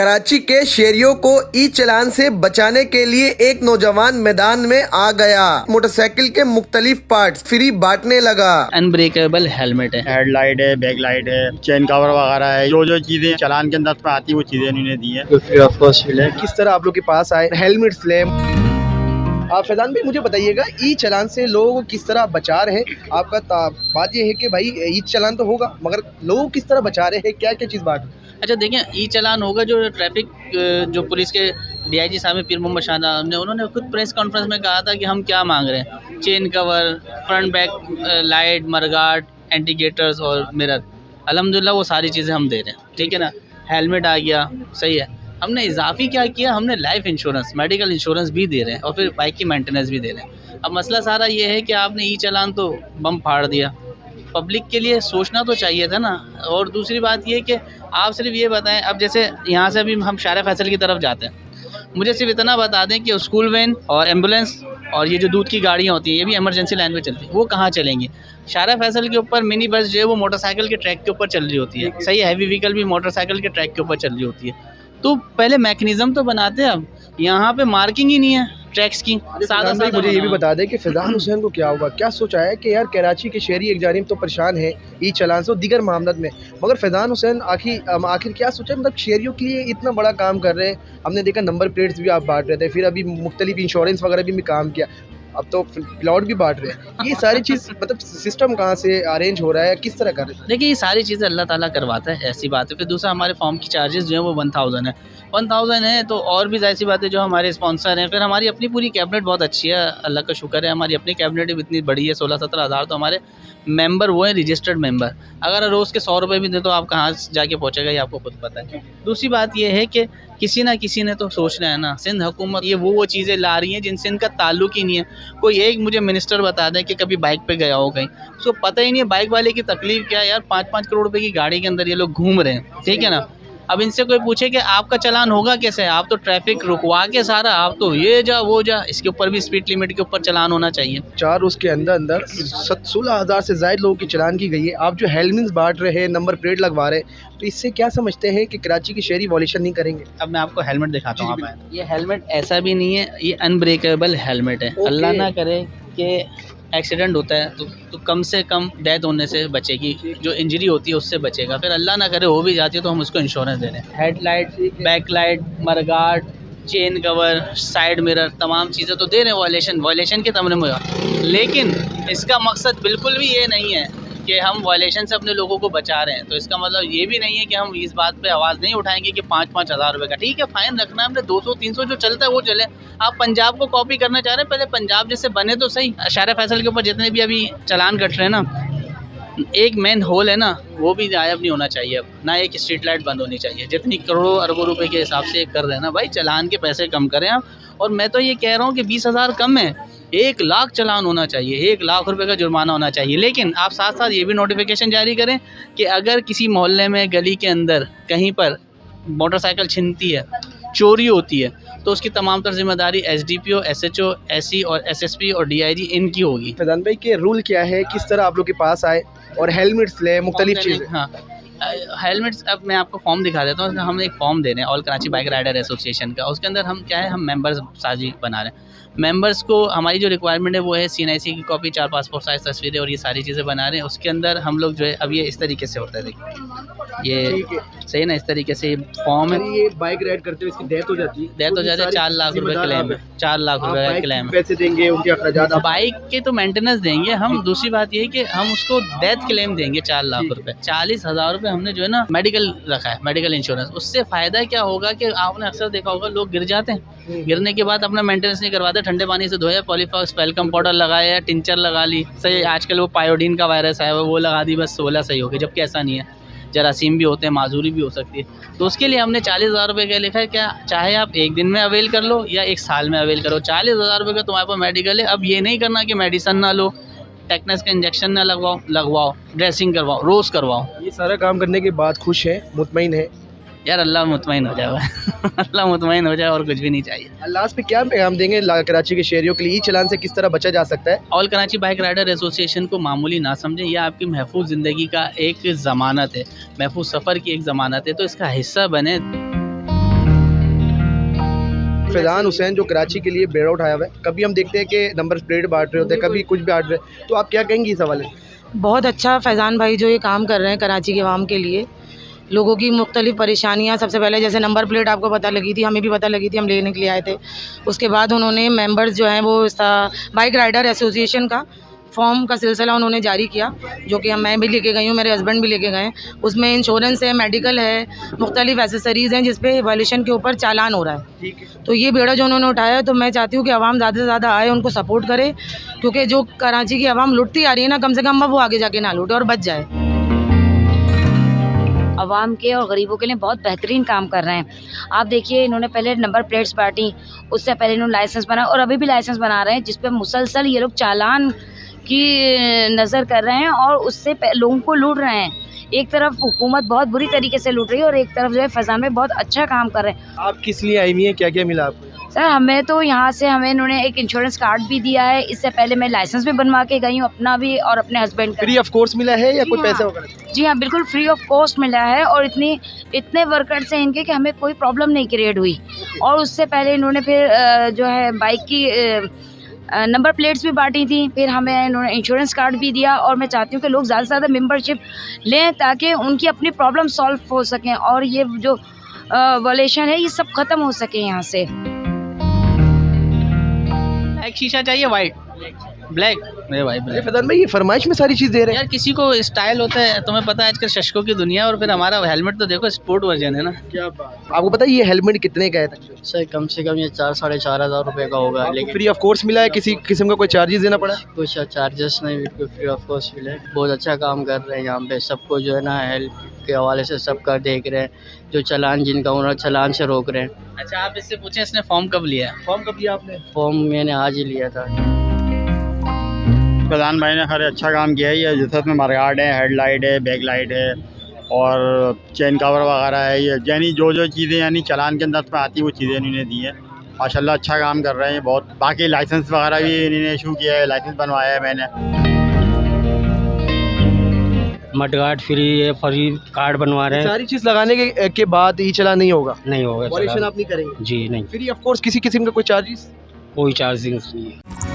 कराची के शहरियों को ई चालान से बचाने के लिए एक नौजवान मैदान में आ गया। मोटरसाइकिल के मुख्तलिफ पार्ट्स फ्री बांटने लगा। अनब्रेकेबल हेलमेट है, हेडलाइट है, बैक लाइट है, चेन कवर वगैरह है, जो चीजें चालान के अंदर आती है वो चीजें इन्होंने दी है। किस तरह आप लोग के पास आए हेलमेट्स ले। आप फैजान भाई मुझे बताइएगा ई चालान से लोगों को किस तरह बचा रहे हैं। आपका बात यह है कि भाई ई चालान तो होगा मगर लोगों को किस तरह बचा रहे हैं, क्या क्या चीज़ बात। अच्छा देखिए, ई चालान होगा जो ट्रैफिक जो पुलिस के डीआईजी साहब पीर मोहम्मद शाह ने उन्होंने खुद प्रेस कॉन्फ्रेंस में कहा था कि हम क्या मांग रहे हैं। Chain cover, front back light, mudguard, indicators और मिरर, अल्हम्दुलिल्लाह वो सारी चीज़ें हम दे रहे हैं, ठीक है ना। हेलमेट आ गया, सही है। हमने इजाफी क्या किया, हमने लाइफ इंश्योरेंस, मेडिकल इंश्योरेंस भी दे रहे हैं और फिर बाइक की मेंटेनेंस भी दे रहे हैं। अब मसला सारा ये है कि आपने ई चालान तो बम फाड़ दिया, पब्लिक के लिए सोचना तो चाहिए था ना। और दूसरी बात ये कि आप सिर्फ ये बताएं, अब जैसे यहाँ से अभी हम शारा फैसल की तरफ जाते हैं, मुझे सिर्फ इतना बता दें कि स्कूल वैन और एम्बुलेंस और ये जो दूध की गाड़ियाँ होती हैं ये भी इमरजेंसी लाइन पे चलती है, वो कहाँ चलेंगी। शारा फैसल के ऊपर मिनी बस जो है वो मोटरसाइकिल के ट्रैक के ऊपर चल रही होती है, सही है। हैवी व्हीकल भी मोटरसाइकिल के ट्रैक के ऊपर चल रही होती है। तो पहले मैकेनिज्म तो बनाते हैं, अब यहाँ पे मार्किंग ही नहीं है ट्रैक्स की। सादा मुझे ये भी बता दें कि फैजान हुसैन को क्या हुआ, क्या सोचा है कि यार कराची के शहरी एक जानिब तो परेशान है ई चालान से और दीगर मामलों में, मगर फैजान हुसैन आखिर क्या सोचा, मतलब शहरियों के लिए इतना बड़ा काम कर रहे हैं। हमने देखा नंबर प्लेट्स भी आप बांट रहे थे, फिर अभी मुख्तलिफ इंश्योरेंस वगैरह भी काम किया, अब तो प्लॉट भी बांट रहे हैं। ये सारी चीज़ मतलब सिस्टम कहाँ से अरेंज हो रहा है, किस तरह कर रहे हैं? देखिए, ये सारी चीज़ें अल्लाह ताला करवाता है, ऐसी बात है। फिर दूसरा, हमारे फॉर्म की चार्जेस जो है वो 1000 है, 1000 है। तो और भी ऐसी बात है जो हमारे स्पॉन्सर हैं। फिर हमारी अपनी पूरी कैबिनेट बहुत अच्छी है, अल्लाह का शुक्र है। हमारी अपनी कैबिनेट भी इतनी बड़ी है, 16-17 हज़ार। तो हमारे मेंबर वो हैं रजिस्टर्ड मेंबर। अगर रोज़ के 100 रुपये भी दें तो आप कहाँ जाके पहुँचेगा, ये आपको खुद पता है। दूसरी बात ये है कि किसी ना किसी ने तो सोचना है ना। सिंध हुकूमत ये वो चीज़ें ला रही हैं जिनसे इनका ताल्लुक ही नहीं है। कोई एक मुझे मिनिस्टर बता दें कि कभी बाइक पे गया हो कहीं, उसको पता ही नहीं है बाइक वाले की तकलीफ क्या है। यार 5-5 करोड़ रुपए की गाड़ी के अंदर ये लोग घूम रहे हैं, ठीक है ना। अब इनसे कोई पूछे कि आपका चालान होगा कैसे, आप तो ट्रैफिक रुकवा के सारा, आप तो ये जा वो जा, इसके ऊपर भी स्पीड लिमिट के ऊपर चालान होना चाहिए। 4 उसके अंदर 16,000 से ज़ायद लोगों की चालान की गई है। आप जो हेलमेट्स बांट रहे हैं, नंबर प्लेट लगवा रहे हैं, तो इससे क्या समझते हैं कि कराची के शहरी वॉल्यूशन नहीं करेंगे? अब मैं आपको हेलमेट दिखाता हूँ। आप ये हेलमेट ऐसा भी नहीं है, ये अनब्रेकेबल हेलमेट है। अल्लाह ना करे कि एक्सीडेंट होता है तो कम से कम डेथ होने से बचेगी, जो इंजरी होती है उससे बचेगा। फिर अल्लाह ना करे हो भी जाती है तो हम उसको इंश्योरेंस दे रहे हैं। Headlight, backlight, mudguard, chain cover, side mirror, तमाम चीज़ें तो दे रहे हैं वॉयलेशन के तमने में। लेकिन इसका मकसद बिल्कुल भी ये नहीं है कि हम वायलेशन से अपने लोगों को बचा रहे हैं। तो इसका मतलब ये भी नहीं है कि हम इस बात पे आवाज़ नहीं उठाएंगे कि 5-5 हज़ार रुपये का ठीक है फाइन रखना है हमने, 200-300 जो चलता है वो चले। आप पंजाब को कॉपी करना चाह रहे हैं, पहले पंजाब जैसे बने तो सही। शारा फैसल के ऊपर जितने भी अभी चालान कट रहे हैं ना, एक मेन होल है ना, वो भी गायब नहीं होना चाहिए। अब ना एक स्ट्रीट लाइट बंद होनी चाहिए। जितनी करोड़ों अरबों रुपए के हिसाब से कर रहे हैं ना भाई, चालान के पैसे कम करें आप। और मैं तो ये कह रहा हूँ कि 20,000 कम है, 1 लाख चालान होना चाहिए, 1 लाख रुपए का जुर्माना होना चाहिए। लेकिन आप साथ साथ ये भी नोटिफिकेशन जारी करें कि अगर किसी मोहल्ले में, गली के अंदर कहीं पर मोटरसाइकिल छिनती है, चोरी होती है, तो उसकी तमाम तर जिम्मेदारी SDPO, SHO, SE और SSP और DIG इनकी होगी। फैजान भाई के रूल क्या है, किस तरह आप लोग के पास आए और हेलमेट्स ले, मुख्तलिफ चीज़ें? हाँ, हेलमेट्स, अब मैं आपको फॉर्म दिखा देता हूँ। हम एक फॉर्म दे रहे हैं all Karachi bike rider association का। उसके अंदर हम क्या है, हम मेंबर्स साजी बना रहे हैं। मेंबर्स को हमारी जो रिक्वायरमेंट है वो है CNIC की कॉपी, 4 पासपोर्ट साइज तस्वीरें और ये सारी चीज़ें बना रहे हैं। उसके अंदर हम लोग जो है, अब ये इस तरीके से होता है, देखिए ये सही ना, इस तरीके से फॉर्म है। ये बाइक राइड करते हुए इसकी डेथ हो जाती है, 4 लाख रुपए क्लेम है, 4 लाख रुपए का क्लेम है। पैसे देंगे उनके अखराजात, बाइक के तो मेंटेनेंस देंगे हम। दूसरी बात ये है कि हम उसको डेथ क्लेम देंगे 4 लाख रुपए। 40,000 रुपए हमने जो है ना मेडिकल रखा है, मेडिकल इंश्योरेंस। उससे फ़ायदा क्या होगा कि आपने अक्सर देखा होगा लोग गिर जाते हैं, गिरने के बाद अपना मेंटेनेंस नहीं करवाते, ठंडे पानी से धोया, पॉलीफॉक्स वेलकम पाउडर लगाया, टिंचर लगा ली, सही। आजकल वो पायोडीन का वायरस आया है वो लगा दी, बस 16 सही हो गया, जबकि ऐसा नहीं है। जरासीम भी होते हैं, माजूरी भी हो सकती है। तो उसके लिए हमने 40,000 रुपये का लिखा है। क्या चाहे आप 1 दिन में अवेल कर लो या 1 साल में अवेल करो, 40,000 रुपये का तुम्हारे पास मेडिकल है। अब ये नहीं करना कि मेडिसन ना लो, टेटनस का इंजेक्शन ना लगवाओ, ड्रेसिंग करवाओ, रोज़ करवाओ। ये सारा काम करने के बाद खुश है, मुतमईन है? यार अल्लाह मुतमईन हो जाए अल्लाह मुतमईन हो जाए, और कुछ भी नहीं चाहिए। लास्ट पे क्या पैगाम देंगे कराची के शहरियों के लिए, ई चालान से किस तरह बचा जा सकता है? All Karachi bike rider association को मामूली ना समझें, यह आपकी महफूज ज़िंदगी का एक ज़मानत है, महफूज सफ़र की एक ज़मानत है। तो इसका हिस्सा बने। फैज़ान हुसैन जो कराची के लिए बेड़ा उठाया हुआ है, कभी हम देखते हैं कि नंबर प्लेट बांट रहे होते हैं, कभी कुछ भी बांट रहे हैं, तो आप क्या कहेंगी इस हवाले से? बहुत अच्छा फैज़ान भाई जो ये काम कर रहे हैं कराची के अवाम के लिए, लोगों की मुख्तलिफ़ परेशानियाँ, सबसे पहले जैसे नंबर प्लेट आपको पता लगी थी, हमें भी पता लगी थी, हम लेने के लिए आए थे। उसके बाद उन्होंने मेंबर्स जो हैं वो बाइक राइडर एसोसिएशन का फॉर्म का सिलसिला उन्होंने जारी किया, जो कि मैं भी लेके गई हूँ, मेरे हस्बैंड भी लेके गए हैं। उसमें इंश्योरेंस है, मेडिकल है, मुख्तलिफ एसेसरीज़ हैं जिस पे वायलेशन के ऊपर चालान हो रहा है। ठीक है। तो ये बेड़ा जो उन्होंने उठाया है, तो मैं चाहती हूँ कि आवाम ज़्यादा से ज़्यादा आए, उनको सपोर्ट करे, क्योंकि जो कराची की आवाम लुटती आ रही है ना, कम से कम अब वो आगे जाके ना लूटे और बच जाए। आवाम के और गरीबों के लिए बहुत बेहतरीन काम कर रहे हैं। आप देखिए, इन्होंने पहले नंबर प्लेट्स बांटी, उससे पहले इन्होंने लाइसेंस बनाया और अभी भी लाइसेंस बना रहे हैं, जिस पे मुसलसल ये लोग चालान की नज़र कर रहे हैं और उससे लोगों को लूट रहे हैं। एक तरफ हुकूमत बहुत बुरी तरीके से लूट रही है और एक तरफ जो है फैज़ान में बहुत अच्छा काम कर रहे हैं। आप किस लिए आई हुई हैं, क्या क्या मिला आपको? सर, हमें तो यहाँ से हमें इन्होंने एक इंश्योरेंस कार्ड भी दिया है। इससे पहले मैं लाइसेंस भी बनवा के गई हूँ, अपना भी और अपने हस्बैंड का। फ्री ऑफ कोर्स मिला है या जी कोई हाँ। पैसे वगैरह? जी हाँ, बिल्कुल फ्री ऑफ कॉस्ट मिला है और इतने वर्कर्स हैं इनके कि हमें कोई प्रॉब्लम नहीं क्रिएट हुई। और उससे पहले इन्होंने फिर जो है बाइक की नंबर प्लेट्स भी बांटी थी, फिर हमें इन्होंने इंश्योरेंस कार्ड भी दिया। और मैं चाहती हूँ कि लोग ज़्यादा से ज़्यादा मेंबरशिप लें ताकि उनकी अपनी प्रॉब्लम सॉल्व हो सकें और ये जो वायलेशन है ये सब ख़त्म हो सके यहाँ से। एक शीशा चाहिए वाइट, ब्लैक, मेरे भाई अरे ब्लैक। फैज़ान भाई, ये फरमाइश में सारी चीज़ दे रहे हैं। यार किसी को स्टाइल होता है, तुम्हें पता है आजकल शशकों की दुनिया, और फिर हमारा हेलमेट तो देखो स्पोर्ट वर्जन है ना। क्या बात, आपको पता है ये हेलमेट कितने का है तकरीबन? सर कम से कम ये 4-4.5 रुपये का होगा, लेकिन फ्री ऑफ कोर्स मिला है, किसी किस्म का कोई चार्जेस देना पड़ा? कुछ चार्जेस नहीं, बिल्कुल फ्री ऑफ कॉस्ट मिले। बहुत अच्छा काम कर रहे हैं यहाँ पे, सबको जो है ना हेल्थ के हवाले से सबका देख रहे हैं, जो चालान जिनका हो रहा चालान से रोक रहे हैं। अच्छा, आप इससे पूछें इसने फॉर्म कब लिया है? फॉर्म कब लिया आपने? फॉर्म मैंने आज ही लिया था। फैज़ान भाई ने खैर अच्छा काम किया है। ये जैसे इसमें मरगार्ड है, हेडलाइट है, बैक लाइट है और चेन कवर वगैरह है, ये यानी जो चीज़ें यानी चालान के अंदर में आती है वो चीज़ें इन्होंने दी है। माशाल्लाह अच्छा काम कर रहे हैं बहुत। बाकी लाइसेंस वगैरह भी इन्होंने इशू किया है, लाइसेंस बनवाया है मैंने। मडगार्ड फ्री है, फ्री कार्ड बनवा रहे हैं। सारी चीज़ लगाने के बाद ई चलान नहीं होगा? नहीं होगा वायलेशन चालान। आप नहीं करेंगे? जी नहीं, फ्री ऑफ कोर्स, किसी किस्म का कोई चार्जेस? कोई चार्जिंग नहीं है।